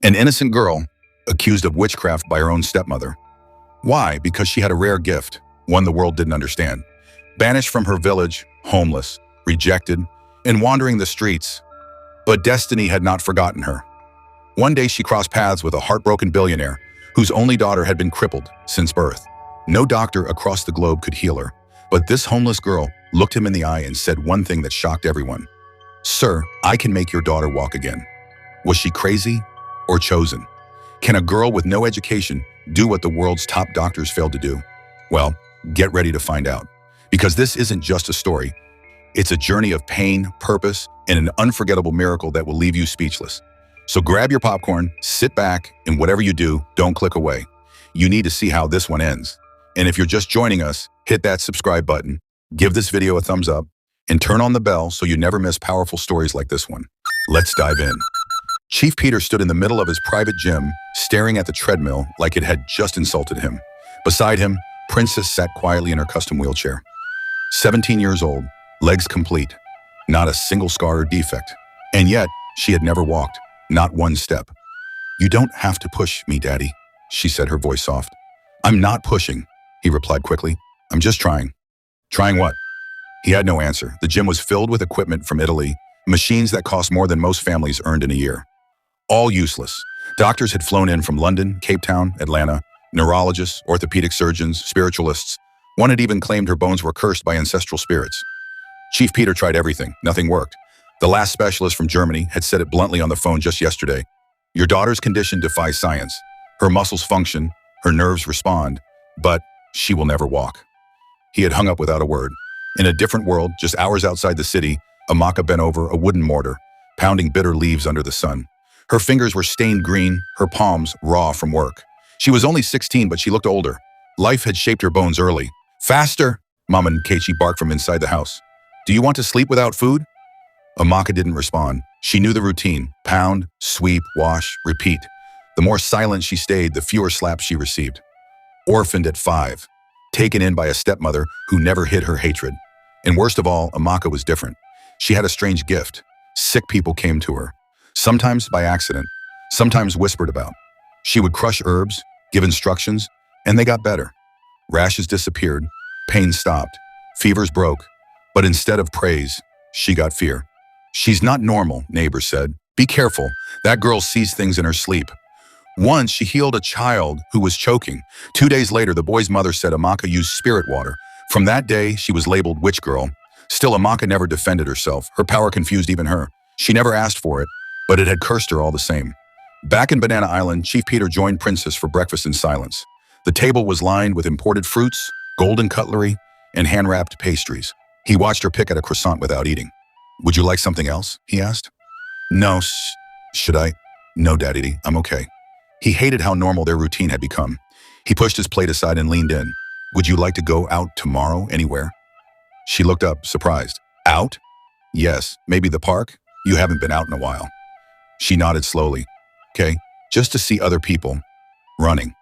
An innocent girl accused of witchcraft by her own stepmother. Why? Because she had a rare gift, one the world didn't understand. Banished from her village, homeless, rejected, and wandering the streets. But destiny had not forgotten her. One day she crossed paths with a heartbroken billionaire whose only daughter had been crippled since birth. No doctor across the globe could heal her, but this homeless girl looked him in the eye and said one thing that shocked everyone. "Sir, I can make your daughter walk again." Was she crazy or chosen? Can a girl with no education do what the world's top doctors failed to do? Well, get ready to find out. Because this isn't just a story. It's a journey of pain, purpose, and an unforgettable miracle that will leave you speechless. So grab your popcorn, sit back, and whatever you do, don't click away. You need to see how this one ends. And if you're just joining us, hit that subscribe button, give this video a thumbs up, and turn on the bell so you never miss powerful stories like this one. Let's dive in. Chief Peter stood in the middle of his private gym, staring at the treadmill like it had just insulted him. Beside him, Princess sat quietly in her custom wheelchair. 17 years old, legs complete, not a single scar or defect. And yet, she had never walked, not one step. "You don't have to push me, Daddy," she said, her voice soft. "I'm not pushing," he replied quickly. "I'm just trying." "Trying what?" He had no answer. The gym was filled with equipment from Italy, machines that cost more than most families earned in a year. All useless. Doctors had flown in from London, Cape Town, Atlanta, neurologists, orthopedic surgeons, spiritualists. One had even claimed her bones were cursed by ancestral spirits. Chief Peter tried everything. Nothing worked. The last specialist from Germany had said it bluntly on the phone just yesterday. "Your daughter's condition defies science. Her muscles function, her nerves respond, but she will never walk." He had hung up without a word. In a different world, just hours outside the city, Amaka bent over a wooden mortar, pounding bitter leaves under the sun. Her fingers were stained green, her palms raw from work. She was only 16, but she looked older. Life had shaped her bones early. "Faster!" Mama Nkechi barked from inside the house. "Do you want to sleep without food?" Amaka didn't respond. She knew the routine: pound, sweep, wash, repeat. The more silent she stayed, the fewer slaps she received. Orphaned at 5, taken in by a stepmother who never hid her hatred. And worst of all, Amaka was different. She had a strange gift. Sick people came to her, sometimes by accident, sometimes whispered about. She would crush herbs, give instructions, and they got better. Rashes disappeared, pain stopped, fevers broke, but instead of praise, she got fear. "She's not normal," neighbors said. "Be careful, that girl sees things in her sleep." Once she healed a child who was choking. 2 days later, the boy's mother said Amaka used spirit water. From that day, she was labeled witch girl. Still, Amaka never defended herself. Her power confused even her. She never asked for it, but it had cursed her all the same. Back in Banana Island, Chief Peter joined Princess for breakfast in silence. The table was lined with imported fruits, golden cutlery, and hand-wrapped pastries. He watched her pick at a croissant without eating. "Would you like something else?" he asked. "No, should I?" "No, Daddy, I'm okay." He hated how normal their routine had become. He pushed his plate aside and leaned in. "Would you like to go out tomorrow anywhere?" She looked up, surprised. "Out?" "Yes, maybe the park? You haven't been out in a while." She nodded slowly. "Okay, just to see other people. Running."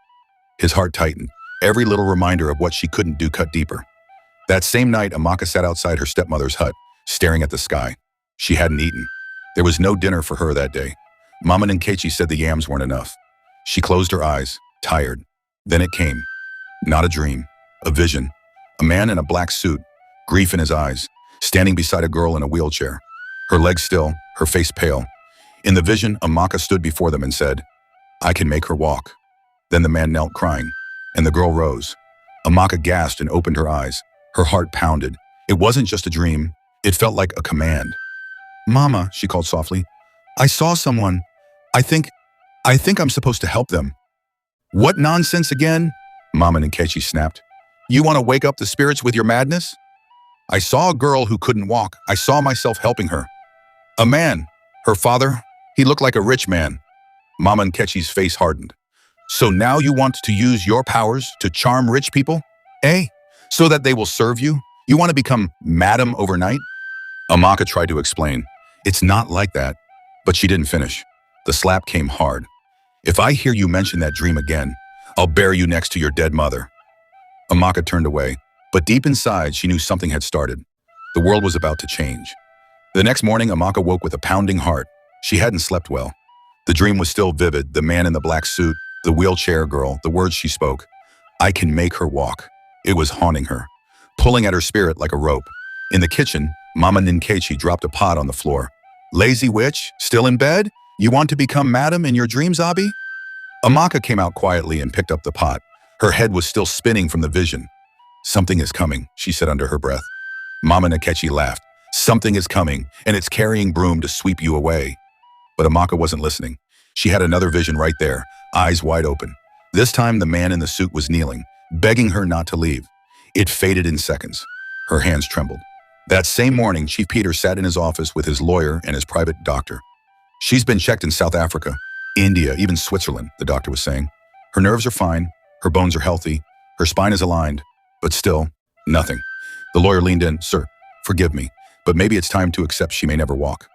His heart tightened. Every little reminder of what she couldn't do cut deeper. That same night, Amaka sat outside her stepmother's hut, staring at the sky. She hadn't eaten. There was no dinner for her that day. Mama Nkechi said the yams weren't enough. She closed her eyes, tired. Then it came. Not a dream, a vision. A man in a black suit, grief in his eyes, standing beside a girl in a wheelchair. Her legs still, her face pale. In the vision, Amaka stood before them and said, "I can make her walk." Then the man knelt crying, and the girl rose. Amaka gasped and opened her eyes. Her heart pounded. It wasn't just a dream. It felt like a command. "Mama," she called softly, "I saw someone. I think I'm supposed to help them." "What nonsense again?" Mama Nkechi snapped. "You want to wake up the spirits with your madness?" "I saw a girl who couldn't walk. I saw myself helping her." "A man. Her father, he looked like a rich man." Mama Nkechi's face hardened. "So now you want to use your powers to charm rich people? Eh? So that they will serve you? You want to become madam overnight?" Amaka tried to explain. "It's not like that." But she didn't finish. The slap came hard. "If I hear you mention that dream again, I'll bury you next to your dead mother." Amaka turned away, but deep inside she knew something had started. The world was about to change. The next morning, Amaka woke with a pounding heart. She hadn't slept well. The dream was still vivid, the man in the black suit, the wheelchair girl, the words she spoke. I can make her walk. It was haunting her, pulling at her spirit like a rope. In the kitchen, Mama Ninkechi dropped a pot on the floor. Lazy witch, still in bed? You want to become madam in your dreams, Abi? Amaka came out quietly and picked up the pot. Her head was still spinning from the vision. Something is coming, she said under her breath. Mama Nkechi laughed. Something is coming, and it's carrying broom to sweep you away. But Amaka wasn't listening. She had another vision right there, eyes wide open. This time the man in the suit was kneeling, begging her not to leave. It faded in seconds. Her hands trembled. That same morning, Chief Peter sat in his office with his lawyer and his private doctor. She's been checked in South Africa, India, even Switzerland, the doctor was saying. Her nerves are fine, her bones are healthy, her spine is aligned, but still, nothing. The lawyer leaned in. Sir, forgive me, but maybe it's time to accept she may never walk.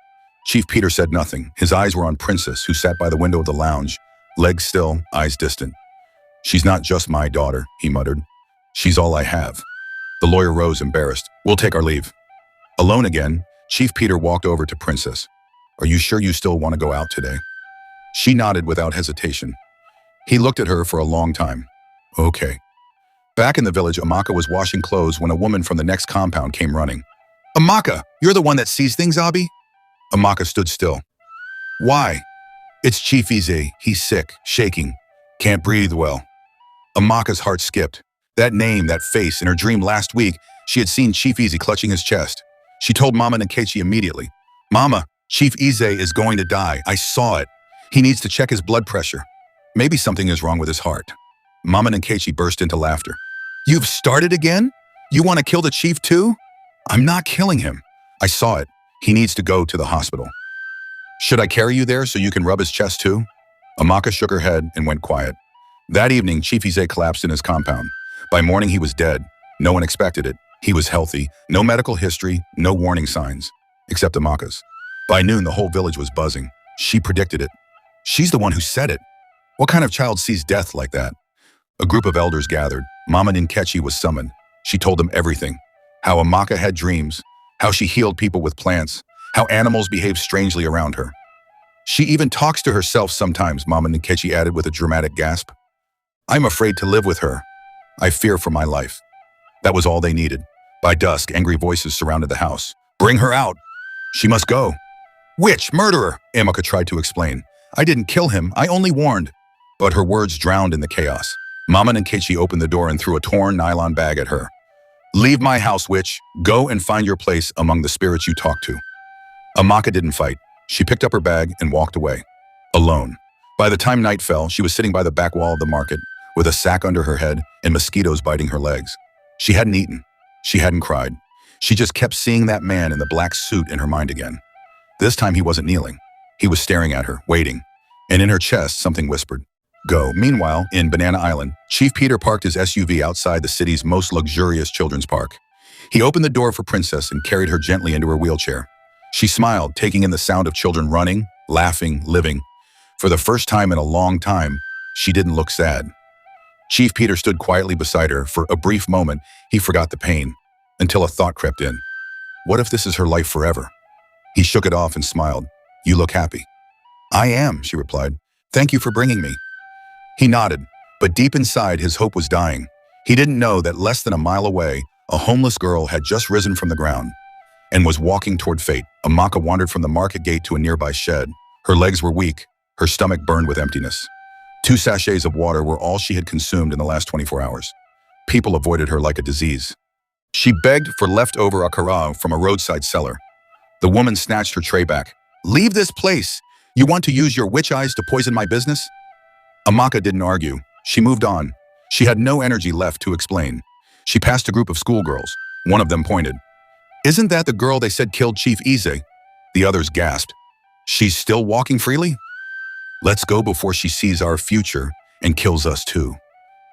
Chief Peter said nothing. His eyes were on Princess, who sat by the window of the lounge, legs still, eyes distant. She's not just my daughter, he muttered. She's all I have. The lawyer rose, embarrassed. We'll take our leave. Alone again, Chief Peter walked over to Princess. Are you sure you still want to go out today? She nodded without hesitation. He looked at her for a long time. Okay. Back in the village, Amaka was washing clothes when a woman from the next compound came running. Amaka, you're the one that sees things, Abi? Amaka stood still. Why? It's Chief Ize. He's sick, shaking, can't breathe well. Amaka's heart skipped. That name, that face, in her dream last week, she had seen Chief Ize clutching his chest. She told Mama Nkechi immediately. Mama, Chief Ize is going to die. I saw it. He needs to check his blood pressure. Maybe something is wrong with his heart. Mama Nkechi burst into laughter. You've started again? You want to kill the chief too? I'm not killing him. I saw it. He needs to go to the hospital. Should I carry you there so you can rub his chest too? Amaka shook her head and went quiet. That evening, Chief Ize collapsed in his compound. By morning, he was dead. No one expected it. He was healthy, no medical history, no warning signs, except Amaka's. By noon, the whole village was buzzing. She predicted it. She's the one who said it. What kind of child sees death like that? A group of elders gathered. Mama Nkechi was summoned. She told them everything. How Amaka had dreams, how she healed people with plants, how animals behaved strangely around her. She even talks to herself sometimes, Mama Nkechi added with a dramatic gasp. I'm afraid to live with her. I fear for my life. That was all they needed. By dusk, angry voices surrounded the house. Bring her out. She must go. Witch, murderer, Amaka tried to explain. I didn't kill him, I only warned. But her words drowned in the chaos. Mama Nkechi opened the door and threw a torn nylon bag at her. Leave my house, witch. Go and find your place among the spirits you talk to. Amaka didn't fight. She picked up her bag and walked away. Alone. By the time night fell, she was sitting by the back wall of the market, with a sack under her head and mosquitoes biting her legs. She hadn't eaten. She hadn't cried. She just kept seeing that man in the black suit in her mind again. This time he wasn't kneeling. He was staring at her, waiting. And in her chest, something whispered, go. Meanwhile, in Banana Island, Chief Peter parked his SUV outside the city's most luxurious children's park. He opened the door for Princess and carried her gently into her wheelchair. She smiled, taking in the sound of children running, laughing, living. For the first time in a long time, she didn't look sad. Chief Peter stood quietly beside her. For a brief moment, he forgot the pain, until a thought crept in. What if this is her life forever? He shook it off and smiled. You look happy. I am, she replied. Thank you for bringing me. He nodded, but deep inside, his hope was dying. He didn't know that less than a mile away, a homeless girl had just risen from the ground and was walking toward fate. Amaka wandered from the market gate to a nearby shed. Her legs were weak, her stomach burned with emptiness. 2 sachets of water were all she had consumed in the last 24 hours. People avoided her like a disease. She begged for leftover akara from a roadside seller. The woman snatched her tray back. Leave this place! You want to use your witch eyes to poison my business? Amaka didn't argue. She moved on. She had no energy left to explain. She passed a group of schoolgirls. One of them pointed. Isn't that the girl they said killed Chief Ize? The others gasped. She's still walking freely? Let's go before she sees our future and kills us too.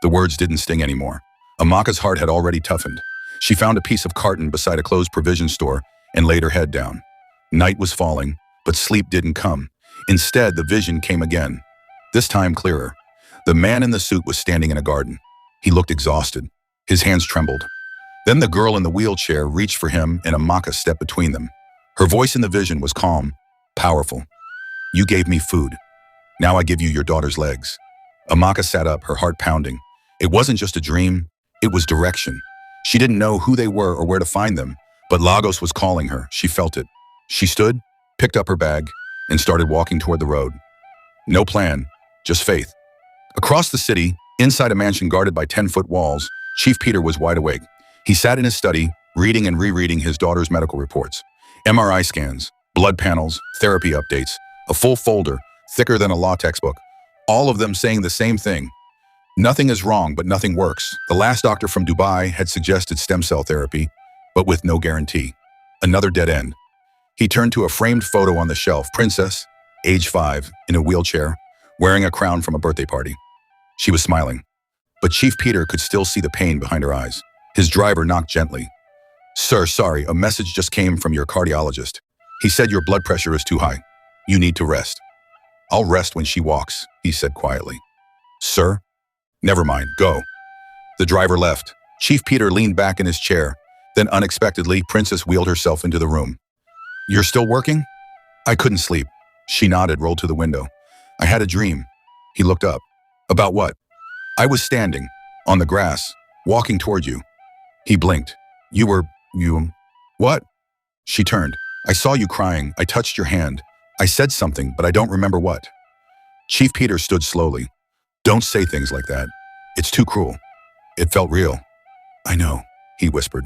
The words didn't sting anymore. Amaka's heart had already toughened. She found a piece of carton beside a closed provision store and laid her head down. Night was falling, but sleep didn't come. Instead, the vision came again. This time clearer. The man in the suit was standing in a garden. He looked exhausted. His hands trembled. Then the girl in the wheelchair reached for him and Amaka stepped between them. Her voice in the vision was calm, powerful. You gave me food. Now I give you your daughter's legs." Amaka sat up, her heart pounding. It wasn't just a dream, it was direction. She didn't know who they were or where to find them, but Lagos was calling her. She felt it. She stood, picked up her bag, and started walking toward the road. No plan, just faith. Across the city, inside a mansion guarded by 10-foot walls, Chief Peter was wide awake. He sat in his study, reading and rereading his daughter's medical reports. MRI scans, blood panels, therapy updates, a full folder, thicker than a law textbook, all of them saying the same thing. Nothing is wrong, but nothing works. The last doctor from Dubai had suggested stem cell therapy, but with no guarantee. Another dead end. He turned to a framed photo on the shelf. Princess, age 5, in a wheelchair, wearing a crown from a birthday party. She was smiling, but Chief Peter could still see the pain behind her eyes. His driver knocked gently. "Sir, sorry, a message just came from your cardiologist. He said your blood pressure is too high. You need to rest." "I'll rest when she walks," he said quietly. "Sir?" "Never mind, go." The driver left. Chief Peter leaned back in his chair. Then unexpectedly, Princess wheeled herself into the room. "You're still working?" "I couldn't sleep." She nodded, rolled to the window. "I had a dream." He looked up. "About what?" "I was standing, on the grass, walking toward you." He blinked. You... What?" She turned. "I saw you crying. I touched your hand. I said something, but I don't remember what." Chief Peter stood slowly. "Don't say things like that. It's too cruel." It felt real. "I know," he whispered.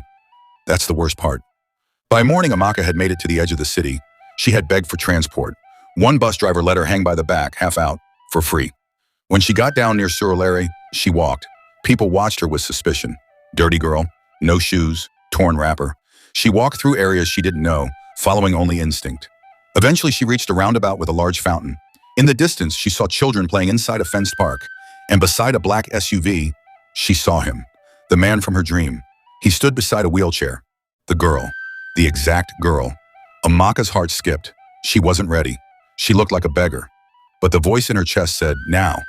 "That's the worst part." By morning, Amaka had made it to the edge of the city. She had begged for transport. One bus driver let her hang by the back, half out, for free. When she got down near Surulere, she walked. People watched her with suspicion. Dirty girl, no shoes, torn wrapper. She walked through areas she didn't know, following only instinct. Eventually, she reached a roundabout with a large fountain. In the distance, she saw children playing inside a fenced park. And beside a black SUV, she saw him, the man from her dream. He stood beside a wheelchair. The girl, the exact girl. Amaka's heart skipped. She wasn't ready. She looked like a beggar. But the voice in her chest said, "Now."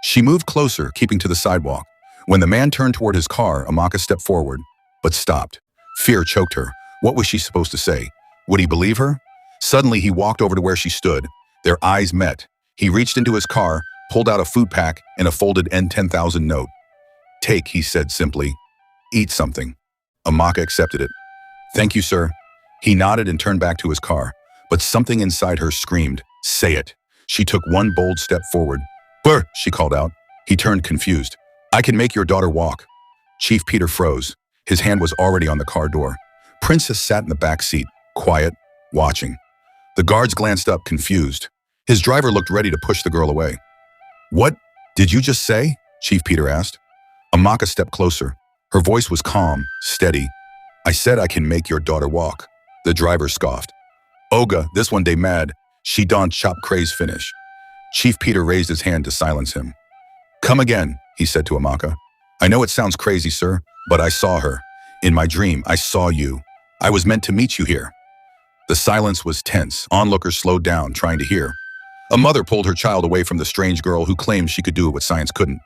She moved closer, keeping to the sidewalk. When the man turned toward his car, Amaka stepped forward, but stopped. Fear choked her. What was she supposed to say? Would he believe her? Suddenly, he walked over to where she stood. Their eyes met. He reached into his car, pulled out a food pack and a folded N10,000 note. "Take," he said simply. "Eat something." Amaka accepted it. "Thank you, sir." He nodded and turned back to his car. But something inside her screamed, "Say it." She took one bold step forward. "Brr," she called out. He turned confused. "I can make your daughter walk." Chief Peter froze. His hand was already on the car door. Princess sat in the back seat, quiet, watching. The guards glanced up, confused. His driver looked ready to push the girl away. "What did you just say?" Chief Peter asked. Amaka stepped closer. Her voice was calm, steady. "I said I can make your daughter walk." The driver scoffed. "Oga, this one day mad. She don't chop craze finish." Chief Peter raised his hand to silence him. "Come again," he said to Amaka. "I know it sounds crazy, sir, but I saw her. In my dream, I saw you. I was meant to meet you here." The silence was tense. Onlookers slowed down, trying to hear. A mother pulled her child away from the strange girl who claimed she could do what science couldn't.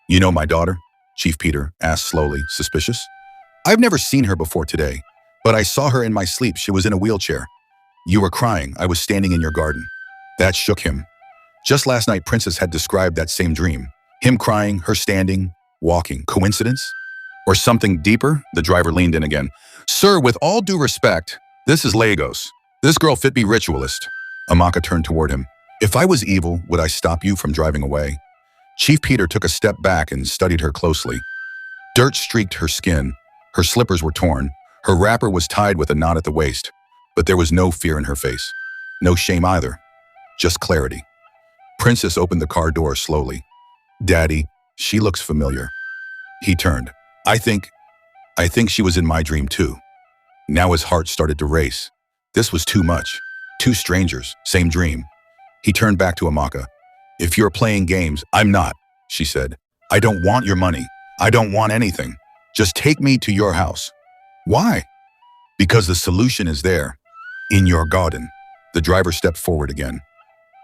"You know my daughter?" Chief Peter asked slowly, suspicious. "I've never seen her before today, but I saw her in my sleep. She was in a wheelchair. You were crying. I was standing in your garden." That shook him. Just last night, Princess had described that same dream. Him crying, her standing, walking. Coincidence? Or something deeper? The driver leaned in again. "Sir, with all due respect, this is Lagos. This girl fit be ritualist." Amaka turned toward him. "If I was evil, would I stop you from driving away?" Chief Peter took a step back and studied her closely. Dirt streaked her skin. Her slippers were torn. Her wrapper was tied with a knot at the waist. But there was no fear in her face. No shame either. Just clarity. Princess opened the car door slowly. "Daddy, she looks familiar." He turned. I think she was in my dream too." Now his heart started to race. This was too much. Two strangers, same dream. He turned back to Amaka. "If you're playing games, I'm not," she said. "I don't want your money. I don't want anything. Just take me to your house." "Why?" "Because the solution is there. In your garden." The driver stepped forward again.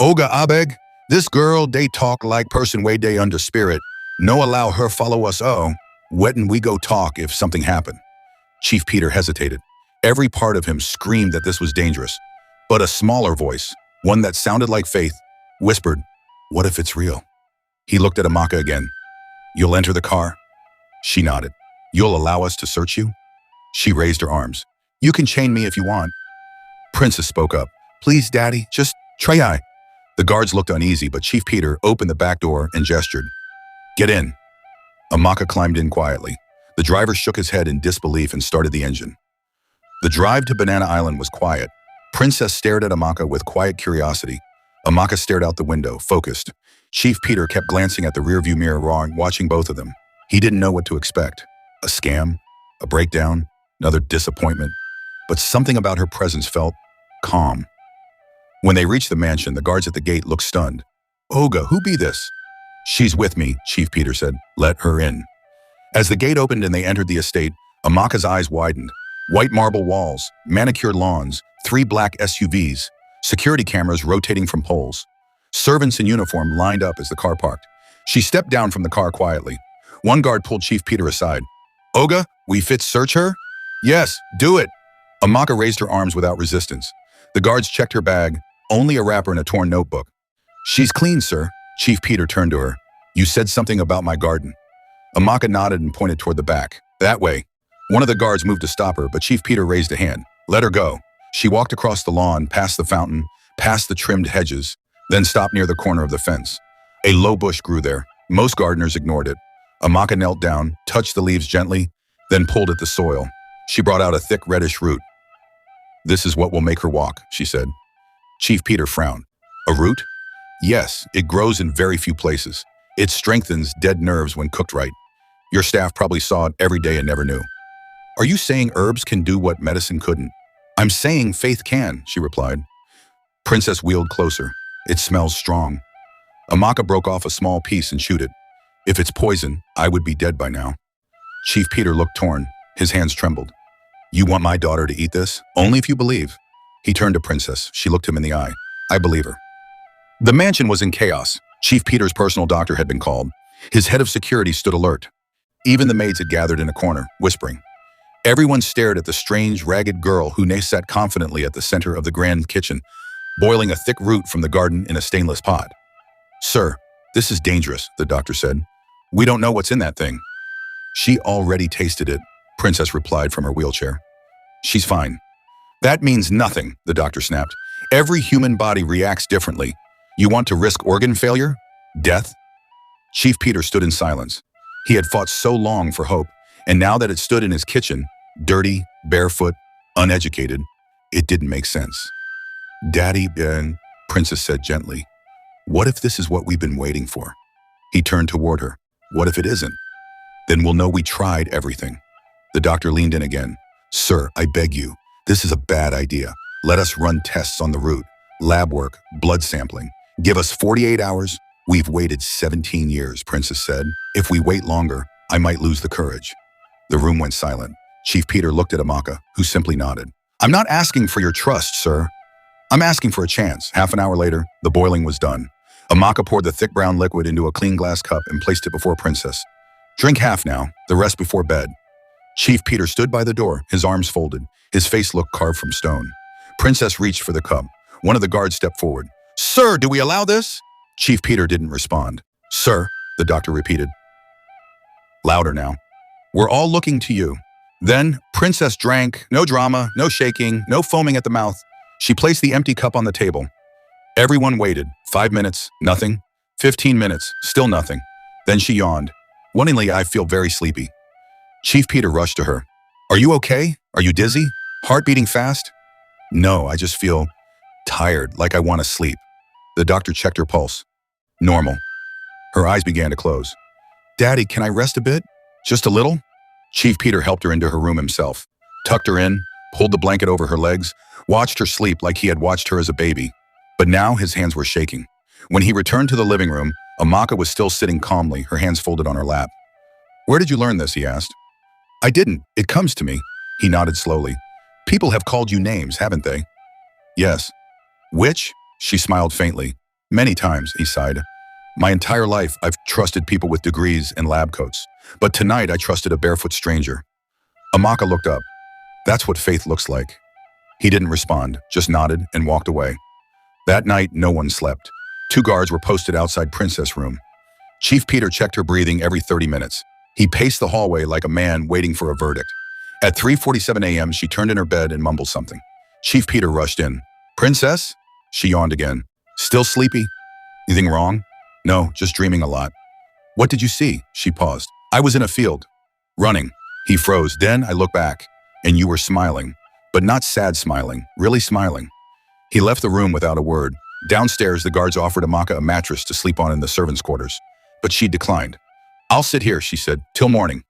"Oga Abeg, this girl, they talk like person way they under spirit. No allow her follow us wetin we go talk if something happen." Chief Peter hesitated. Every part of him screamed that this was dangerous. But a smaller voice, one that sounded like faith, whispered, What if it's real? He looked at Amaka again. You'll enter the car? She nodded. You'll allow us to search you? She raised her arms. You can chain me if you want. Princess spoke up. Please, Daddy, just try. The guards looked uneasy, but Chief Peter opened the back door and gestured. Get in. Amaka climbed in quietly. The driver shook his head in disbelief and started the engine. The drive to Banana Island was quiet. Princess stared at Amaka with quiet curiosity. Amaka stared out the window, focused. Chief Peter kept glancing at the rearview mirror, watching both of them. He didn't know what to expect. A scam? A breakdown? Another disappointment? But something about her presence felt calm. When they reached the mansion, the guards at the gate looked stunned. Olga, who be this? She's with me, Chief Peter said. Let her in. As the gate opened and they entered the estate, Amaka's eyes widened. White marble walls, manicured lawns, 3 black SUVs, security cameras rotating from poles. Servants in uniform lined up as the car parked. She stepped down from the car quietly. One guard pulled Chief Peter aside. Olga, we fit search her? Yes, do it. Amaka raised her arms without resistance. The guards checked her bag, only a wrapper and a torn notebook. She's clean, sir. Chief Peter turned to her. You said something about my garden. Amaka nodded and pointed toward the back. That way. One of the guards moved to stop her, but Chief Peter raised a hand. Let her go. She walked across the lawn, past the fountain, past the trimmed hedges, then stopped near the corner of the fence. A low bush grew there. Most gardeners ignored it. Amaka knelt down, touched the leaves gently, then pulled at the soil. She brought out a thick reddish root. This is what will make her walk, she said. Chief Peter frowned. A root? Yes, it grows in very few places. It strengthens dead nerves when cooked right. Your staff probably saw it every day and never knew. Are you saying herbs can do what medicine couldn't? I'm saying faith can, she replied. Princess wheeled closer. It smells strong. Amaka broke off a small piece and chewed it. If it's poison, I would be dead by now. Chief Peter looked torn. His hands trembled. You want my daughter to eat this? Only if you believe. He turned to Princess. She looked him in the eye. I believe her. The mansion was in chaos. Chief Peter's personal doctor had been called. His head of security stood alert. Even the maids had gathered in a corner, whispering. Everyone stared at the strange, ragged girl who sat confidently at the center of the grand kitchen, boiling a thick root from the garden in a stainless pot. Sir, this is dangerous, the doctor said. We don't know what's in that thing. She already tasted it, Princess replied from her wheelchair. She's fine. That means nothing, the doctor snapped. Every human body reacts differently. You want to risk organ failure? Death? Chief Peter stood in silence. He had fought so long for hope, and now that it stood in his kitchen, dirty, barefoot, uneducated, it didn't make sense. Daddy, Princess said gently. What if this is what we've been waiting for? He turned toward her. What if it isn't? Then we'll know we tried everything. The doctor leaned in again. Sir, I beg you, this is a bad idea. Let us run tests on the root, lab work, blood sampling. Give us 48 hours. We've waited 17 years, Princess said. If we wait longer, I might lose the courage. The room went silent. Chief Peter looked at Amaka, who simply nodded. I'm not asking for your trust, sir. I'm asking for a chance. Half an hour later, the boiling was done. Amaka poured the thick brown liquid into a clean glass cup and placed it before Princess. Drink half now, the rest before bed. Chief Peter stood by the door, his arms folded. His face looked carved from stone. Princess reached for the cup. One of the guards stepped forward. Sir, do we allow this? Chief Peter didn't respond. Sir, the doctor repeated. Louder now. We're all looking to you. Then, Princess drank, no drama, no shaking, no foaming at the mouth. She placed the empty cup on the table. Everyone waited. 5 minutes, nothing. 15 minutes, still nothing. Then she yawned. Wonderingly, I feel very sleepy. Chief Peter rushed to her. Are you okay? Are you dizzy? Heart beating fast? No, I just feel tired, like I want to sleep. The doctor checked her pulse. Normal. Her eyes began to close. Daddy, can I rest a bit? Just a little? Chief Peter helped her into her room himself, tucked her in, pulled the blanket over her legs, watched her sleep like he had watched her as a baby. But now his hands were shaking. When he returned to the living room, Amaka was still sitting calmly, her hands folded on her lap. Where did you learn this, he asked. I didn't. It comes to me. He nodded slowly. People have called you names, haven't they? Yes. Which? She smiled faintly. Many times, he sighed. My entire life, I've trusted people with degrees and lab coats. But tonight, I trusted a barefoot stranger. Amaka looked up. That's what faith looks like. He didn't respond, just nodded and walked away. That night, no one slept. Two guards were posted outside Princess' room. Chief Peter checked her breathing every 30 minutes. He paced the hallway like a man waiting for a verdict. At 3:47 a.m., she turned in her bed and mumbled something. Chief Peter rushed in. "Princess?" She yawned again. "Still sleepy? Anything wrong?" "No, just dreaming a lot." "What did you see?" She paused. "I was in a field. Running." He froze. "Then I looked back, and you were smiling. But not sad smiling, really smiling." He left the room without a word. Downstairs, the guards offered Amaka a mattress to sleep on in the servants' quarters. But she declined. "I'll sit here," she said, "till morning."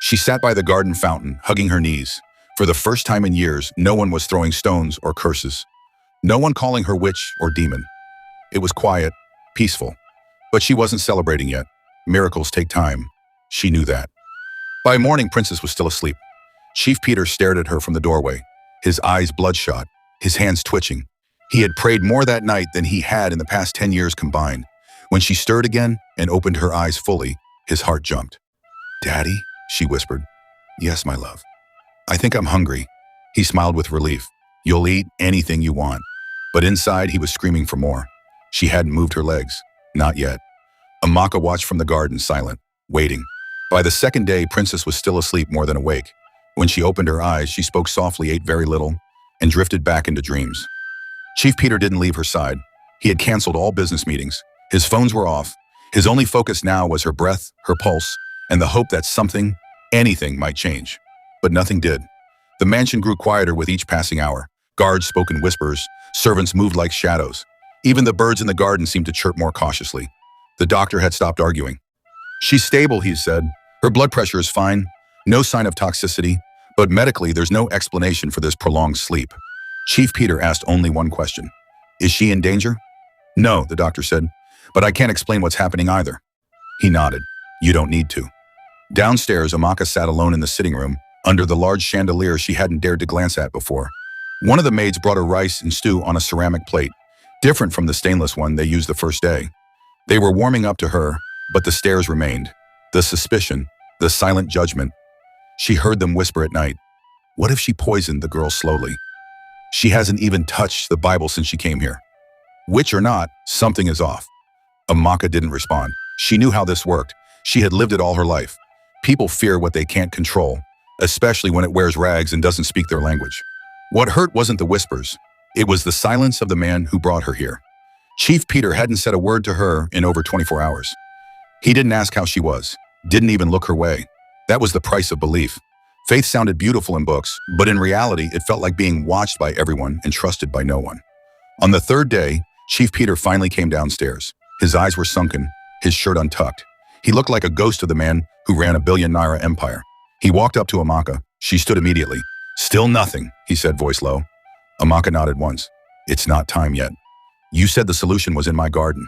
She sat by the garden fountain, hugging her knees. For the first time in years, no one was throwing stones or curses. No one calling her witch or demon. It was quiet, peaceful. But she wasn't celebrating yet. Miracles take time. She knew that. By morning, Princess was still asleep. Chief Peter stared at her from the doorway, his eyes bloodshot, his hands twitching. He had prayed more that night than he had in the past 10 years combined. When she stirred again and opened her eyes fully, his heart jumped. "Daddy?" she whispered. "Yes, my love. I think I'm hungry." He smiled with relief. "You'll eat anything you want." But inside, he was screaming for more. She hadn't moved her legs. Not yet. Amaka watched from the garden, silent, waiting. By the second day, Princess was still asleep more than awake. When she opened her eyes, she spoke softly, ate very little, and drifted back into dreams. Chief Peter didn't leave her side. He had canceled all business meetings. His phones were off. His only focus now was her breath, her pulse, and the hope that something, anything, might change. But nothing did. The mansion grew quieter with each passing hour. Guards spoke in whispers. Servants moved like shadows. Even the birds in the garden seemed to chirp more cautiously. The doctor had stopped arguing. "She's stable," he said. "Her blood pressure is fine. No sign of toxicity. But medically, there's no explanation for this prolonged sleep." Chief Peter asked only one question. "Is she in danger?" "No," the doctor said. "But I can't explain what's happening either." He nodded. "You don't need to." Downstairs, Amaka sat alone in the sitting room, under the large chandelier she hadn't dared to glance at before. One of the maids brought her rice and stew on a ceramic plate, different from the stainless one they used the first day. They were warming up to her, but the stares remained. The suspicion, the silent judgment. She heard them whisper at night. What if she poisoned the girl slowly? She hasn't even touched the Bible since she came here. Witch or not, something is off. Amaka didn't respond. She knew how this worked. She had lived it all her life. People fear what they can't control, especially when it wears rags and doesn't speak their language. What hurt wasn't the whispers. It was the silence of the man who brought her here. Chief Peter hadn't said a word to her in over 24 hours. He didn't ask how she was, didn't even look her way. That was the price of belief. Faith sounded beautiful in books, but in reality, it felt like being watched by everyone and trusted by no one. On the third day, Chief Peter finally came downstairs. His eyes were sunken, his shirt untucked. He looked like a ghost of the man who ran a billion-naira empire. He walked up to Amaka. She stood immediately. "Still nothing," he said, voice low. Amaka nodded once. "It's not time yet. You said the solution was in my garden."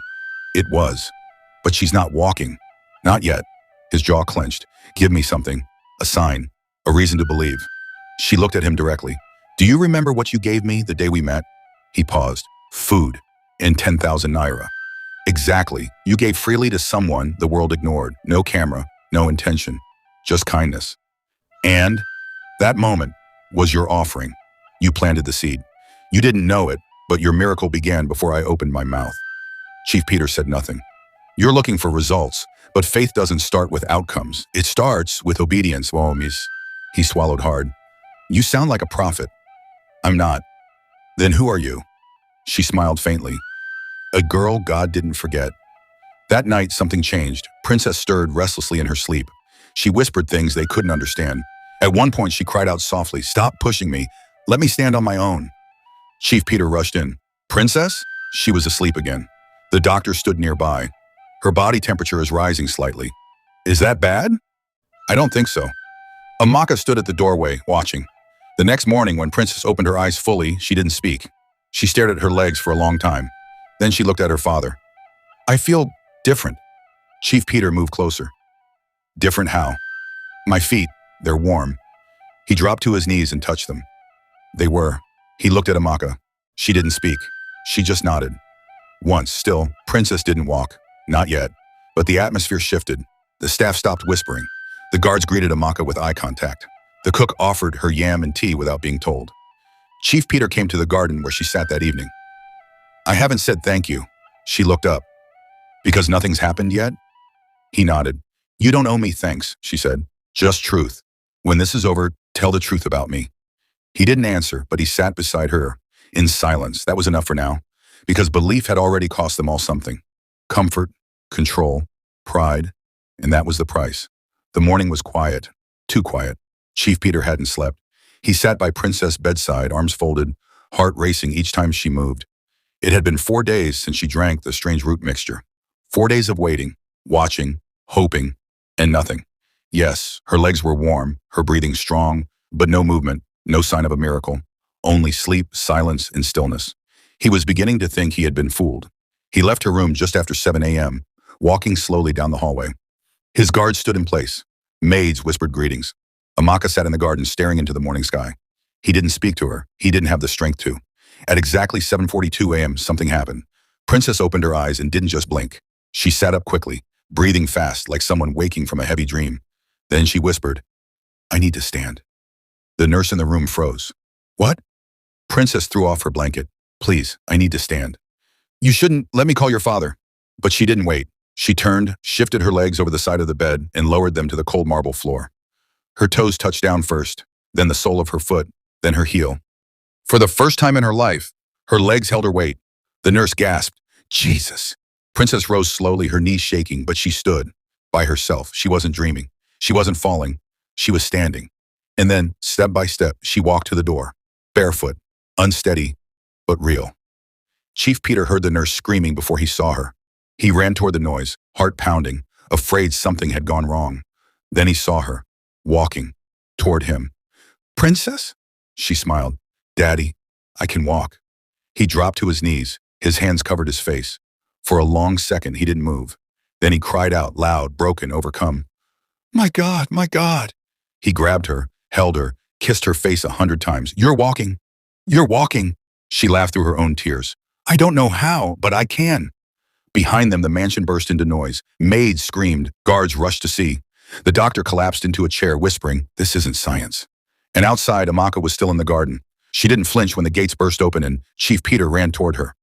"It was. But she's not walking. Not yet." His jaw clenched. "Give me something. A sign. A reason to believe." She looked at him directly. "Do you remember what you gave me the day we met?" He paused. "Food. And 10,000 naira." "Exactly. You gave freely to someone the world ignored. No camera, no intention. Just kindness. And that moment was your offering. You planted the seed. You didn't know it, but your miracle began before I opened my mouth." Chief Peter said nothing. "You're looking for results, but faith doesn't start with outcomes. It starts with obedience, Waomis." He swallowed hard. "You sound like a prophet." "I'm not." "Then who are you?" She smiled faintly. "A girl God didn't forget." That night, something changed. Princess stirred restlessly in her sleep. She whispered things they couldn't understand. At one point, she cried out softly, "Stop pushing me. Let me stand on my own." Chief Peter rushed in. "Princess?" She was asleep again. The doctor stood nearby. "Her body temperature is rising slightly." "Is that bad?" "I don't think so." Amaka stood at the doorway, watching. The next morning, when Princess opened her eyes fully, she didn't speak. She stared at her legs for a long time. Then she looked at her father. "I feel different." Chief Peter moved closer. "Different how?" "My feet, they're warm." He dropped to his knees and touched them. They were. He looked at Amaka. She didn't speak. She just nodded. Once, still, Princess didn't walk. Not yet. But the atmosphere shifted. The staff stopped whispering. The guards greeted Amaka with eye contact. The cook offered her yam and tea without being told. Chief Peter came to the garden where she sat that evening. "I haven't said thank you." She looked up. Because nothing's happened yet? He nodded. You don't owe me thanks, she said. Just truth. When this is over, tell the truth about me. He didn't answer, but he sat beside her, in silence. That was enough for now, because belief had already cost them all something. Comfort, control, pride, and that was the price. The morning was quiet, too quiet. Chief Peter hadn't slept. He sat by Princess' bedside, arms folded, heart racing each time she moved. It had been 4 days since she drank the strange root mixture. 4 days of waiting, watching, hoping, and nothing. Yes, her legs were warm, her breathing strong, but no movement, no sign of a miracle. Only sleep, silence, and stillness. He was beginning to think he had been fooled. He left her room just after 7 a.m., walking slowly down the hallway. His guards stood in place. Maids whispered greetings. Amaka sat in the garden staring into the morning sky. He didn't speak to her. He didn't have the strength to. At exactly 7:42 a.m., something happened. Princess opened her eyes and didn't just blink. She sat up quickly, breathing fast like someone waking from a heavy dream. Then she whispered, I need to stand. The nurse in the room froze. What? Princess threw off her blanket. Please, I need to stand. You shouldn't. Let me call your father. But she didn't wait. She turned, shifted her legs over the side of the bed, and lowered them to the cold marble floor. Her toes touched down first, then the sole of her foot, then her heel. For the first time in her life, her legs held her weight. The nurse gasped, Jesus. Princess rose slowly, her knees shaking, but she stood. By herself. She wasn't dreaming. She wasn't falling. She was standing. And then, step by step, she walked to the door. Barefoot, unsteady, but real. Chief Peter heard the nurse screaming before he saw her. He ran toward the noise, heart pounding, afraid something had gone wrong. Then he saw her, walking, toward him. Princess? She smiled. Daddy, I can walk. He dropped to his knees. His hands covered his face. For a long second, he didn't move. Then he cried out, loud, broken, overcome. My God, my God. He grabbed her, held her, kissed her face 100 times. You're walking. You're walking. She laughed through her own tears. I don't know how, but I can. Behind them, the mansion burst into noise. Maids screamed. Guards rushed to see. The doctor collapsed into a chair, whispering, this isn't science. And outside, Amaka was still in the garden. She didn't flinch when the gates burst open and Chief Peter ran toward her.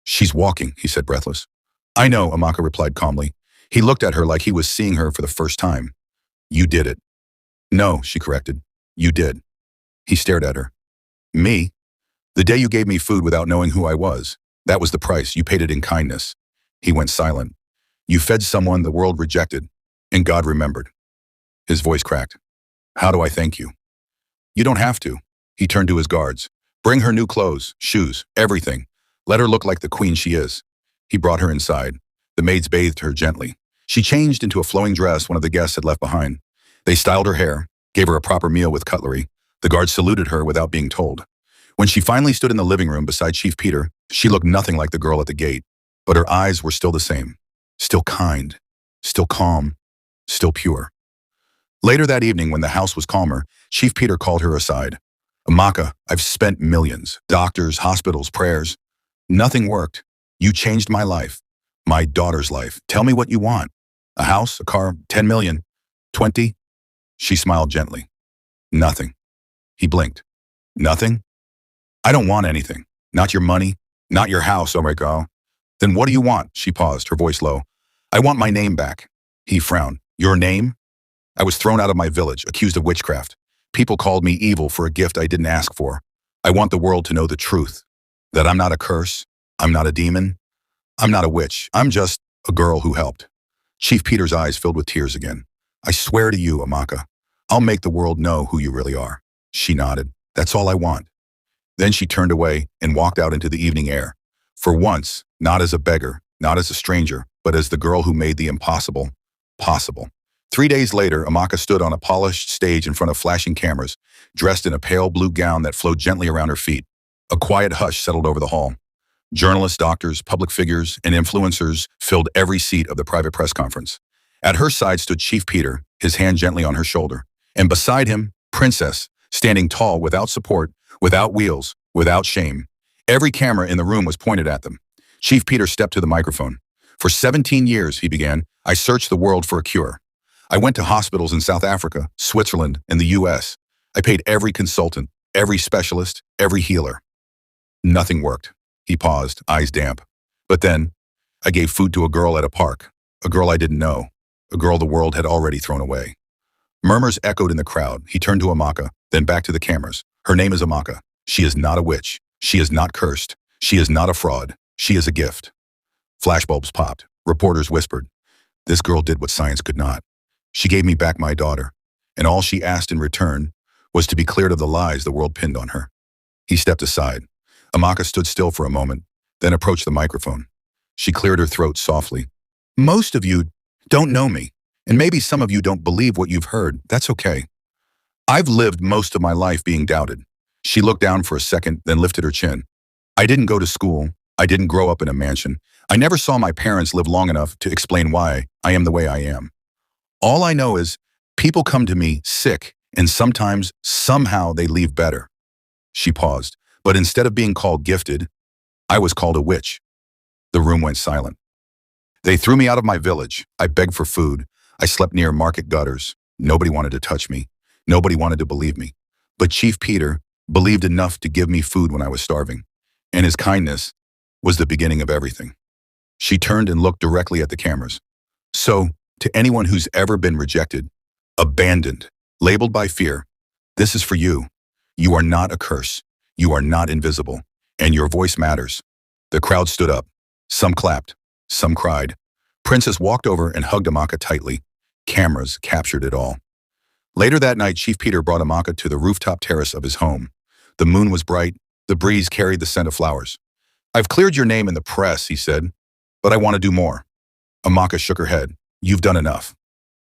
She's walking, he said, breathless. I know, Amaka replied calmly. He looked at her like he was seeing her for the first time. You did it. No, she corrected. You did. He stared at her. Me? The day you gave me food without knowing who I was. That was the price. You paid it in kindness. He went silent. You fed someone the world rejected, and God remembered. His voice cracked. How do I thank you? You don't have to. He turned to his guards. Bring her new clothes, shoes, everything. Let her look like the queen she is. He brought her inside. The maids bathed her gently. She changed into a flowing dress one of the guests had left behind. They styled her hair, gave her a proper meal with cutlery. The guards saluted her without being told. When she finally stood in the living room beside Chief Peter, she looked nothing like the girl at the gate, but her eyes were still the same. Still kind, still calm, still pure. Later that evening, when the house was calmer, Chief Peter called her aside. Amaka, I've spent millions, doctors, hospitals, prayers. Nothing worked. You changed my life, my daughter's life. Tell me what you want. A house, a car, 10 million, 20? She smiled gently. Nothing. He blinked. Nothing? I don't want anything. Not your money, not your house, oh my God. Then what do you want? She paused, her voice low. I want my name back. He frowned. Your name? I was thrown out of my village, accused of witchcraft. People called me evil for a gift I didn't ask for. I want the world to know the truth. That I'm not a curse. I'm not a demon. I'm not a witch. I'm just a girl who helped. Chief Peter's eyes filled with tears again. I swear to you, Amaka, I'll make the world know who you really are. She nodded. That's all I want. Then she turned away and walked out into the evening air. For once, not as a beggar, not as a stranger, but as the girl who made the impossible possible. 3 days later, Amaka stood on a polished stage in front of flashing cameras, dressed in a pale blue gown that flowed gently around her feet. A quiet hush settled over the hall. Journalists, doctors, public figures, and influencers filled every seat of the private press conference. At her side stood Chief Peter, his hand gently on her shoulder. And beside him, Princess, standing tall, without support, without wheels, without shame. Every camera in the room was pointed at them. Chief Peter stepped to the microphone. For 17 years, he began, I searched the world for a cure. I went to hospitals in South Africa, Switzerland, and the US. I paid every consultant, every specialist, every healer. Nothing worked. He paused, eyes damp. But then, I gave food to a girl at a park, a girl I didn't know, a girl the world had already thrown away. Murmurs echoed in the crowd. He turned to Amaka, then back to the cameras. Her name is Amaka. She is not a witch. She is not cursed. She is not a fraud. She is a gift. Flashbulbs popped. Reporters whispered. This girl did what science could not. She gave me back my daughter, and all she asked in return was to be cleared of the lies the world pinned on her. He stepped aside. Amaka stood still for a moment, then approached the microphone. She cleared her throat softly. Most of you don't know me, and maybe some of you don't believe what you've heard. That's okay. I've lived most of my life being doubted. She looked down for a second, then lifted her chin. I didn't go to school. I didn't grow up in a mansion. I never saw my parents live long enough to explain why I am the way I am. All I know is people come to me sick, and sometimes, somehow, they leave better. She paused, but instead of being called gifted, I was called a witch. The room went silent. They threw me out of my village. I begged for food. I slept near market gutters. Nobody wanted to touch me. Nobody wanted to believe me. But Chief Peter believed enough to give me food when I was starving. And his kindness was the beginning of everything. She turned and looked directly at the cameras. So, to anyone who's ever been rejected, abandoned, labeled by fear, this is for you. You are not a curse. You are not invisible. And your voice matters. The crowd stood up. Some clapped. Some cried. Princess walked over and hugged Amaka tightly. Cameras captured it all. Later that night, Chief Peter brought Amaka to the rooftop terrace of his home. The moon was bright. The breeze carried the scent of flowers. I've cleared your name in the press, he said, but I want to do more. Amaka shook her head. You've done enough.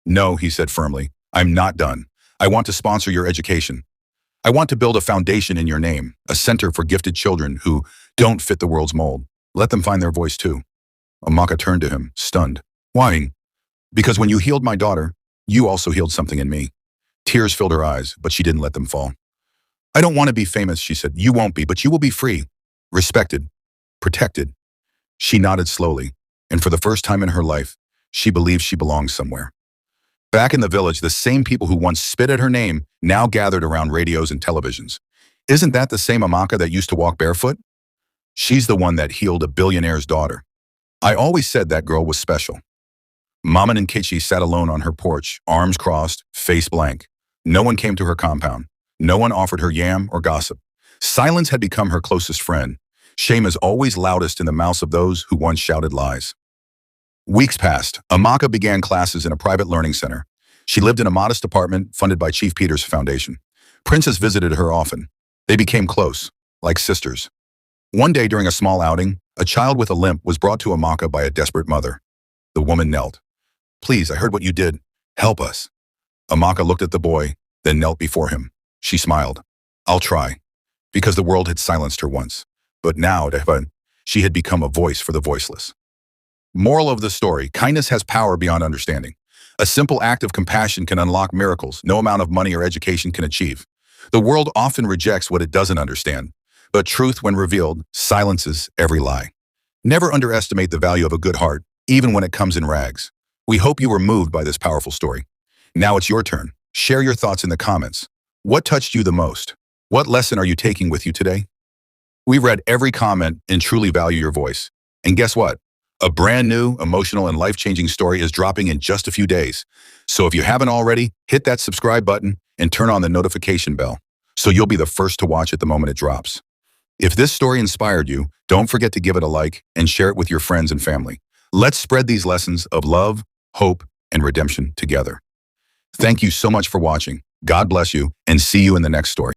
No, he said firmly. I'm not done. I want to sponsor your education. I want to build a foundation in your name, a center for gifted children who don't fit the world's mold. Let them find their voice too. Amaka turned to him, stunned. Why? Because when you healed my daughter, you also healed something in me. Tears filled her eyes, but she didn't let them fall. I don't want to be famous, she said. You won't be, but you will be free, respected, protected. She nodded slowly, and for the first time in her life, she believed she belonged somewhere. Back in the village, the same people who once spit at her name now gathered around radios and televisions. Isn't that the same Amaka that used to walk barefoot? She's the one that healed a billionaire's daughter. I always said that girl was special. Maman and Kichi sat alone on her porch, arms crossed, face blank. No one came to her compound. No one offered her yam or gossip. Silence had become her closest friend. Shame is always loudest in the mouths of those who once shouted lies. Weeks passed. Amaka began classes in a private learning center. She lived in a modest apartment funded by Chief Peter's foundation. Princess visited her often. They became close, like sisters. One day during a small outing, a child with a limp was brought to Amaka by a desperate mother. The woman knelt. Please, I heard what you did. Help us. Amaka looked at the boy, then knelt before him. She smiled. I'll try. Because the world had silenced her once. But now, she had become a voice for the voiceless. Moral of the story, kindness has power beyond understanding. A simple act of compassion can unlock miracles no amount of money or education can achieve. The world often rejects what it doesn't understand. But truth, when revealed, silences every lie. Never underestimate the value of a good heart, even when it comes in rags. We hope you were moved by this powerful story. Now it's your turn. Share your thoughts in the comments. What touched you the most? What lesson are you taking with you today? We read every comment and truly value your voice. And guess what? A brand new, emotional, and life-changing story is dropping in just a few days. So if you haven't already, hit that subscribe button and turn on the notification bell so you'll be the first to watch it the moment it drops. If this story inspired you, don't forget to give it a like and share it with your friends and family. Let's spread these lessons of love, hope, and redemption together. Thank you so much for watching. God bless you, and see you in the next story.